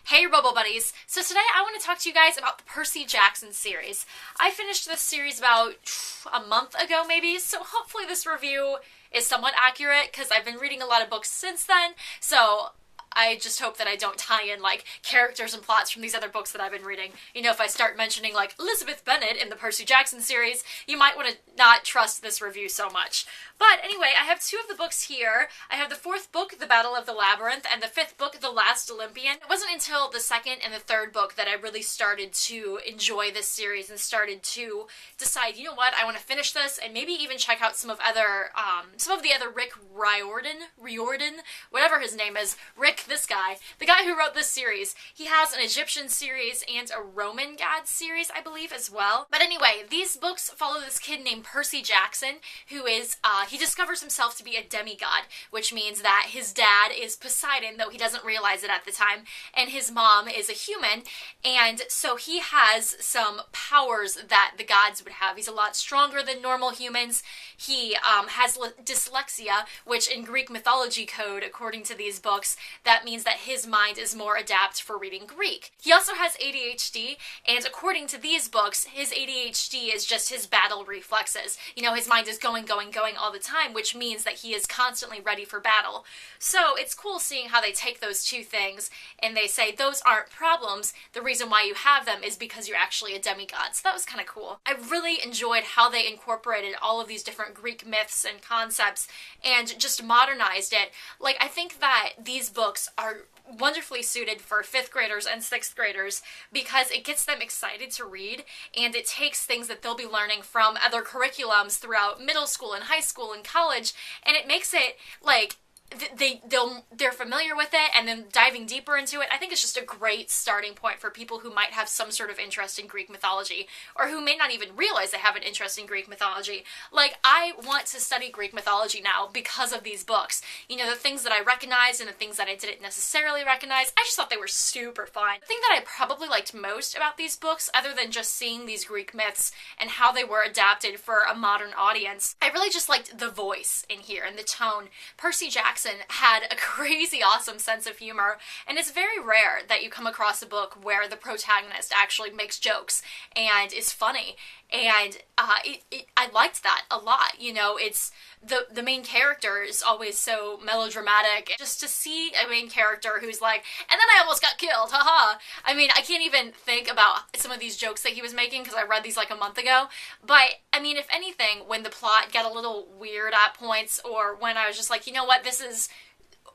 Hey Robo Buddies! So today I want to talk to you guys about the Percy Jackson series. I finished this series about a month ago maybe, so hopefully this review is somewhat accurate because I've been reading a lot of books since then, so I just hope that I don't tie in, like, characters and plots from these other books that I've been reading. You know, if I start mentioning, like, Elizabeth Bennet in the Percy Jackson series, you might want to not trust this review so much. But anyway, I have two of the books here. I have the fourth book, The Battle of the Labyrinth, and the fifth book, The Last Olympian. It wasn't until the second and the third book that I really started to enjoy this series and started to decide, you know what, I want to finish this and maybe even check out some of the other Rick Riordan, whatever his name is. Rick, this guy, the guy who wrote this series. He has an Egyptian series and a Roman God series, I believe, as well. But anyway, these books follow this kid named Percy Jackson, who is, he discovers himself to be a Demi-God, which means that his dad is Poseidon, though he doesn't realize it at the time, and his mom is a human, and so he has some powers that the gods would have. He's a lot stronger than normal humans. He has dyslexia, which in Greek mythology code, according to these books, that means that his mind is more adept for reading Greek. He also has ADHD, and according to these books, his ADHD is just his battle reflexes. You know, his mind is going all the time, which means that he is constantly ready for battle. So it's cool seeing how they take those two things and they say those aren't problems. The reason why you have them is because you're actually a demigod. So that was kind of cool. I really enjoyed how they incorporated all of these different Greek myths and concepts and just modernized it. Like, I think that these books are wonderfully suited for 5th graders and 6th graders because it gets them excited to read, and it takes things that they'll be learning from other curriculums throughout middle school and high school and college, and it makes it like they're familiar with it, and then diving deeper into it, I think it's just a great starting point for people who might have some sort of interest in Greek mythology, or who may not even realize they have an interest in Greek mythology. Like, I want to study Greek mythology now because of these books. You know, the things that I recognized and the things that I didn't necessarily recognize, I just thought they were super fun. The thing that I probably liked most about these books, other than just seeing these Greek myths and how they were adapted for a modern audience, I really just liked the voice in here and the tone. Percy Jackson had a crazy awesome sense of humor, and it's very rare that you come across a book where the protagonist actually makes jokes and is funny, and I liked that a lot. You know, it's the main character is always so melodramatic. Just to see a main character who's like, and then I almost got killed, haha. I mean, I can't even think about some of these jokes that he was making because I read these like a month ago, but I mean, if anything, when the plot got a little weird at points, or when I was just like, you know what, this is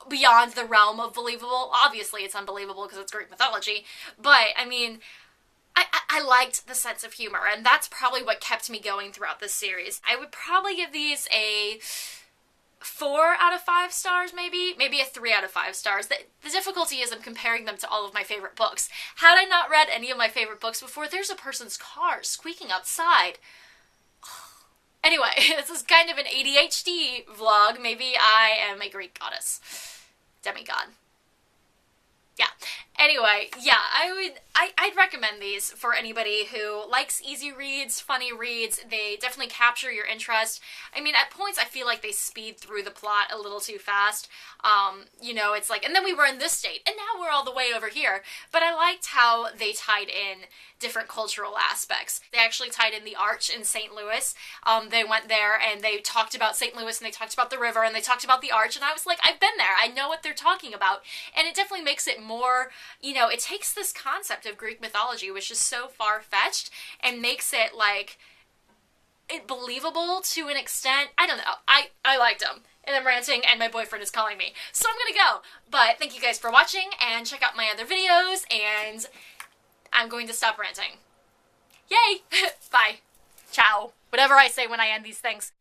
beyond the realm of believable. Obviously it's unbelievable because it's Greek mythology, but I mean, I liked the sense of humor, and that's probably what kept me going throughout this series. I would probably give these a 4 out of 5 stars, maybe a 3 out of 5 stars. The difficulty is I'm comparing them to all of my favorite books. Had I not read any of my favorite books before, there's a person's car squeaking outside. Anyway, this is kind of an ADHD vlog. Maybe I am a Greek goddess. Demigod. Yeah. Anyway, yeah, I'd recommend these for anybody who likes easy reads, funny reads. They definitely capture your interest. I mean, at points I feel like they speed through the plot a little too fast. You know, it's like, and then we were in this state, and now we're all the way over here. But I liked how they tied in different cultural aspects. They actually tied in the arch in St. Louis. They went there and they talked about St. Louis, and they talked about the river, and they talked about the arch, and I was like, I've been there. I know what they're talking about. And it definitely makes it more, you know, it takes this concept of Greek mythology, which is so far-fetched, and makes it, like, believable to an extent. I don't know. I liked them. And I'm ranting, and my boyfriend is calling me. So I'm gonna go. But thank you guys for watching, and check out my other videos, and I'm going to stop ranting. Yay! Bye. Ciao. Whatever I say when I end these things.